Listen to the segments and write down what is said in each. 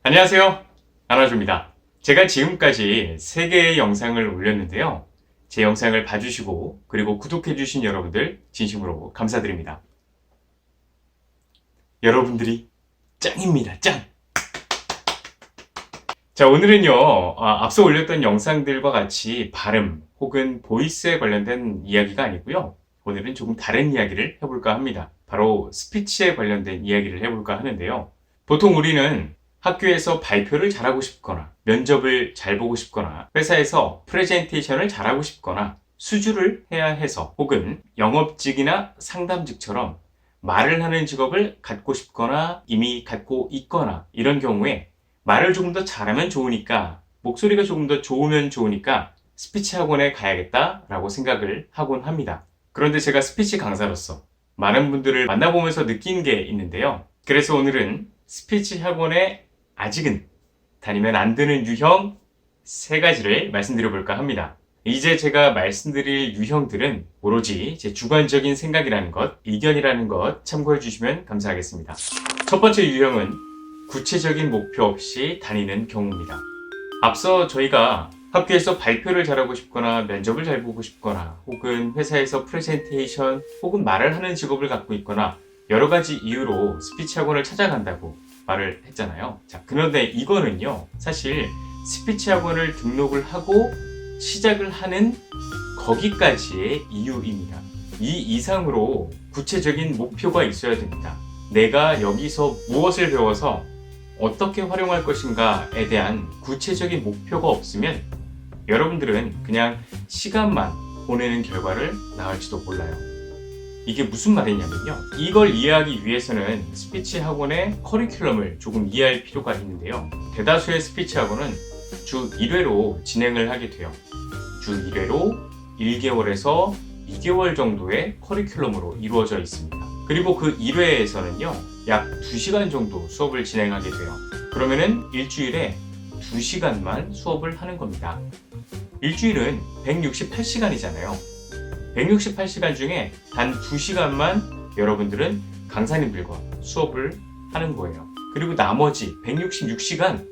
안녕하세요. 안아줍니다. 제가 지금까지 3개의 영상을 올렸는데요. 제 영상을 봐주시고 그리고 구독해주신 여러분들 진심으로 감사드립니다. 여러분들이 짱입니다. 짱! 자, 오늘은요, 앞서 올렸던 영상들과 같이 발음 혹은 보이스에 관련된 이야기가 아니고요. 오늘은 조금 다른 이야기를 해볼까 합니다. 바로 스피치에 관련된 이야기를 해볼까 하는데요. 보통 우리는 학교에서 발표를 잘하고 싶거나 면접을 잘 보고 싶거나 회사에서 프레젠테이션을 잘하고 싶거나 수주를 해야 해서 혹은 영업직이나 상담직처럼 말을 하는 직업을 갖고 싶거나 이미 갖고 있거나 이런 경우에 말을 조금 더 잘하면 좋으니까 목소리가 조금 더 좋으면 좋으니까 스피치 학원에 가야겠다라고 생각을 하곤 합니다. 그런데 제가 스피치 강사로서 많은 분들을 만나보면서 느낀 게 있는데요. 그래서 오늘은 스피치 학원에 아직은 다니면 안 되는 유형 3가지를 말씀드려 볼까 합니다. 이제 제가 말씀드릴 유형들은 오로지 제 주관적인 생각이라는 것, 의견이라는 것 참고해 주시면 감사하겠습니다. 첫 번째 유형은 구체적인 목표 없이 다니는 경우입니다. 앞서 저희가 학교에서 발표를 잘하고 싶거나 면접을 잘 보고 싶거나 혹은 회사에서 프레젠테이션 혹은 말을 하는 직업을 갖고 있거나 여러 가지 이유로 스피치 학원을 찾아간다고 말을 했잖아요. 자, 그런데 이거는요, 사실 스피치 학원을 등록을 하고 시작을 하는 거기까지의 이유입니다. 이 이상으로 구체적인 목표가 있어야 됩니다. 내가 여기서 무엇을 배워서 어떻게 활용할 것인가에 대한 구체적인 목표가 없으면 여러분들은 그냥 시간만 보내는 결과를 낳을지도 몰라요. 이게 무슨 말이냐면요. 이걸 이해하기 위해서는 스피치 학원의 커리큘럼을 조금 이해할 필요가 있는데요. 대다수의 스피치 학원은 주 1회로 진행을 하게 돼요. 주 1회로 1개월에서 2개월 정도의 커리큘럼으로 이루어져 있습니다. 그리고 그 1회에서는요, 약 2시간 정도 수업을 진행하게 돼요. 그러면은 일주일에 2시간만 수업을 하는 겁니다. 일주일은 168시간이잖아요. 168시간 중에 단 2시간만 여러분들은 강사님들과 수업을 하는 거예요. 그리고 나머지 166시간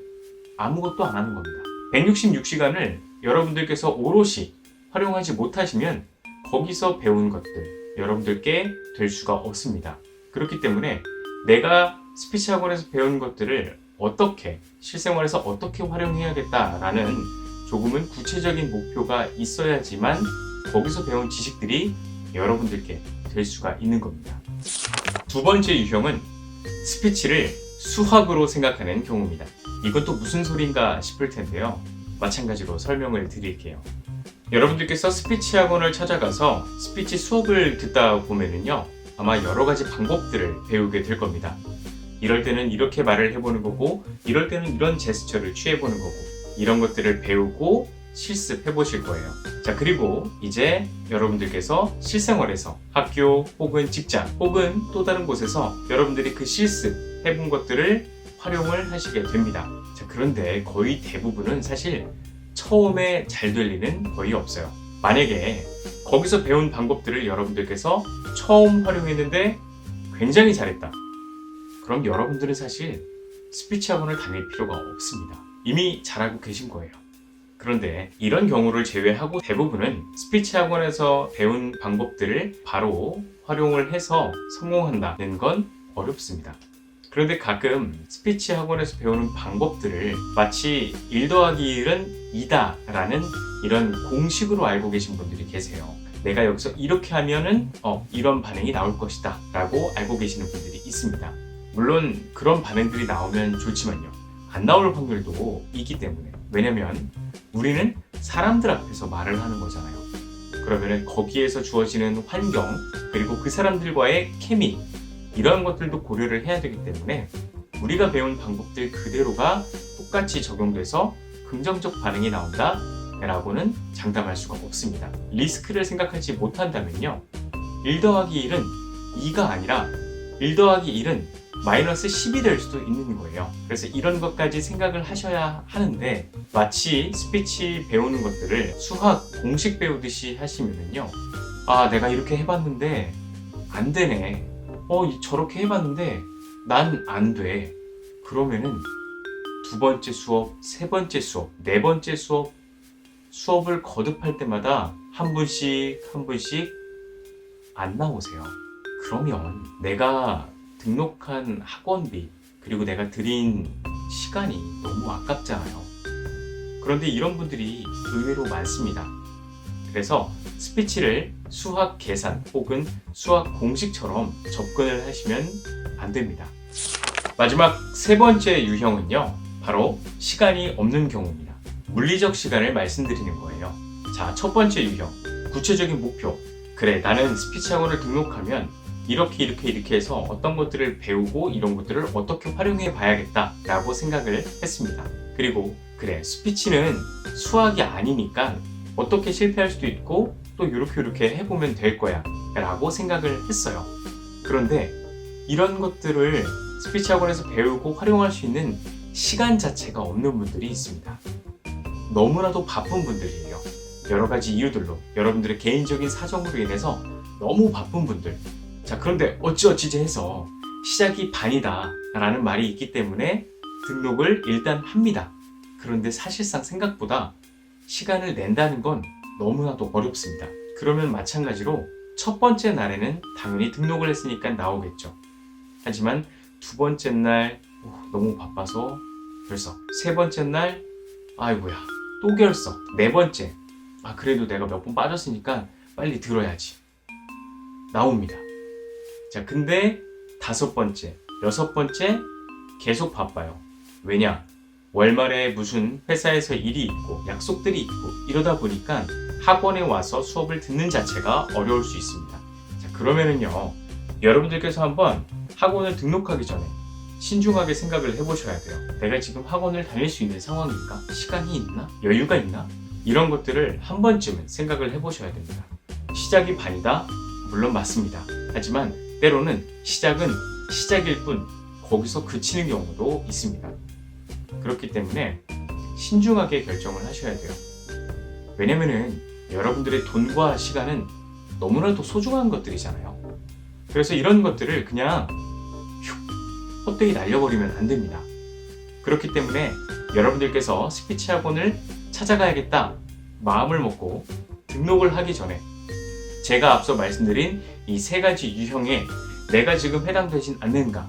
아무것도 안 하는 겁니다. 166시간을 여러분들께서 오롯이 활용하지 못하시면 거기서 배운 것들 여러분들께 될 수가 없습니다. 그렇기 때문에 내가 스피치 학원에서 배운 것들을 어떻게 실생활에서 어떻게 활용해야겠다라는 조금은 구체적인 목표가 있어야지만 거기서 배운 지식들이 여러분들께 될 수가 있는 겁니다. 두 번째 유형은 스피치를 수학으로 생각하는 경우입니다. 이건 또 무슨 소린가 싶을 텐데요. 마찬가지로 설명을 드릴게요. 여러분들께서 스피치 학원을 찾아가서 스피치 수업을 듣다 보면은요, 아마 여러 가지 방법들을 배우게 될 겁니다. 이럴 때는 이렇게 말을 해보는 거고, 이럴 때는 이런 제스처를 취해보는 거고, 이런 것들을 배우고 실습해 보실 거예요. 자, 그리고 이제 여러분들께서 실생활에서 학교 혹은 직장 혹은 또 다른 곳에서 여러분들이 그 실습 해본 것들을 활용을 하시게 됩니다. 자, 그런데 거의 대부분은 사실 처음에 잘 될 리는 거의 없어요. 만약에 거기서 배운 방법들을 여러분들께서 처음 활용했는데 굉장히 잘했다. 그럼 여러분들은 사실 스피치 학원을 다닐 필요가 없습니다. 이미 잘하고 계신 거예요. 그런데 이런 경우를 제외하고 대부분은 스피치 학원에서 배운 방법들을 바로 활용을 해서 성공한다는 건 어렵습니다. 그런데 가끔 스피치 학원에서 배우는 방법들을 마치 1 더하기 1은 2다 라는 이런 공식으로 알고 계신 분들이 계세요. 내가 여기서 이렇게 하면은 이런 반응이 나올 것이다 라고 알고 계시는 분들이 있습니다. 물론 그런 반응들이 나오면 좋지만요, 안 나올 확률도 있기 때문에. 왜냐면 우리는 사람들 앞에서 말을 하는 거잖아요. 그러면은 거기에서 주어지는 환경 그리고 그 사람들과의 케미 이런 것들도 고려를 해야 되기 때문에 우리가 배운 방법들 그대로가 똑같이 적용돼서 긍정적 반응이 나온다 라고는 장담할 수가 없습니다. 리스크를 생각하지 못한다면요, 1 더하기 1은 2가 아니라 1 더하기 1은 마이너스 10이 될 수도 있는 거예요. 그래서 이런 것까지 생각을 하셔야 하는데, 마치 스피치 배우는 것들을 수학 공식 배우듯이 하시면요, 내가 이렇게 해봤는데 안 되네. 저렇게 해봤는데 난 안 돼. 그러면은 두 번째 수업, 세 번째 수업, 네 번째 수업을 거듭할 때마다 한 분씩 안 나오세요. 그러면 내가 등록한 학원비, 그리고 내가 들인 시간이 너무 아깝잖아요. 그런데 이런 분들이 의외로 많습니다. 그래서 스피치를 수학 계산 혹은 수학 공식처럼 접근을 하시면 안 됩니다. 마지막 세 번째 유형은요, 바로 시간이 없는 경우입니다. 물리적 시간을 말씀드리는 거예요. 자, 첫 번째 유형, 구체적인 목표. 그래, 나는 스피치 학원을 등록하면 이렇게 해서 어떤 것들을 배우고 이런 것들을 어떻게 활용해 봐야겠다 라고 생각을 했습니다. 그리고 그래, 스피치는 수학이 아니니까 어떻게 실패할 수도 있고 또 이렇게 해보면 될 거야 라고 생각을 했어요. 그런데 이런 것들을 스피치 학원에서 배우고 활용할 수 있는 시간 자체가 없는 분들이 있습니다. 너무나도 바쁜 분들이에요. 여러 가지 이유들로, 여러분들의 개인적인 사정으로 인해서 너무 바쁜 분들. 자, 그런데 어찌어찌 해서 시작이 반이다 라는 말이 있기 때문에 등록을 일단 합니다. 그런데 사실상 생각보다 시간을 낸다는 건 너무나도 어렵습니다. 그러면 마찬가지로 첫 번째 날에는 당연히 등록을 했으니까 나오겠죠. 하지만 두 번째 날 너무 바빠서 결석, 세 번째 날 아이고야 또 결석, 네 번째 그래도 내가 몇 번 빠졌으니까 빨리 들어야지 나옵니다. 자, 근데 다섯 번째, 여섯 번째 계속 바빠요. 왜냐? 월말에 무슨 회사에서 일이 있고 약속들이 있고 이러다 보니까 학원에 와서 수업을 듣는 자체가 어려울 수 있습니다. 자, 그러면은요, 여러분들께서 한번 학원을 등록하기 전에 신중하게 생각을 해보셔야 돼요. 내가 지금 학원을 다닐 수 있는 상황인가? 시간이 있나? 여유가 있나? 이런 것들을 한 번쯤은 생각을 해보셔야 됩니다. 시작이 반이다? 물론 맞습니다. 하지만 때로는 시작은 시작일 뿐 거기서 그치는 경우도 있습니다. 그렇기 때문에 신중하게 결정을 하셔야 돼요. 왜냐면은 여러분들의 돈과 시간은 너무나도 소중한 것들이잖아요. 그래서 이런 것들을 그냥 헛되이 날려버리면 안 됩니다. 그렇기 때문에 여러분들께서 스피치 학원을 찾아가야겠다 마음을 먹고 등록을 하기 전에 제가 앞서 말씀드린 이 세 가지 유형에 내가 지금 해당되진 않는가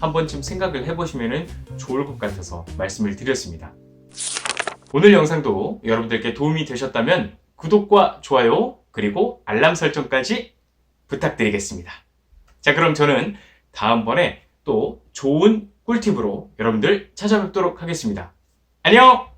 한 번쯤 생각을 해보시면 좋을 것 같아서 말씀을 드렸습니다. 오늘 영상도 여러분들께 도움이 되셨다면 구독과 좋아요 그리고 알람 설정까지 부탁드리겠습니다. 자, 그럼 저는 다음번에 또 좋은 꿀팁으로 여러분들 찾아뵙도록 하겠습니다. 안녕!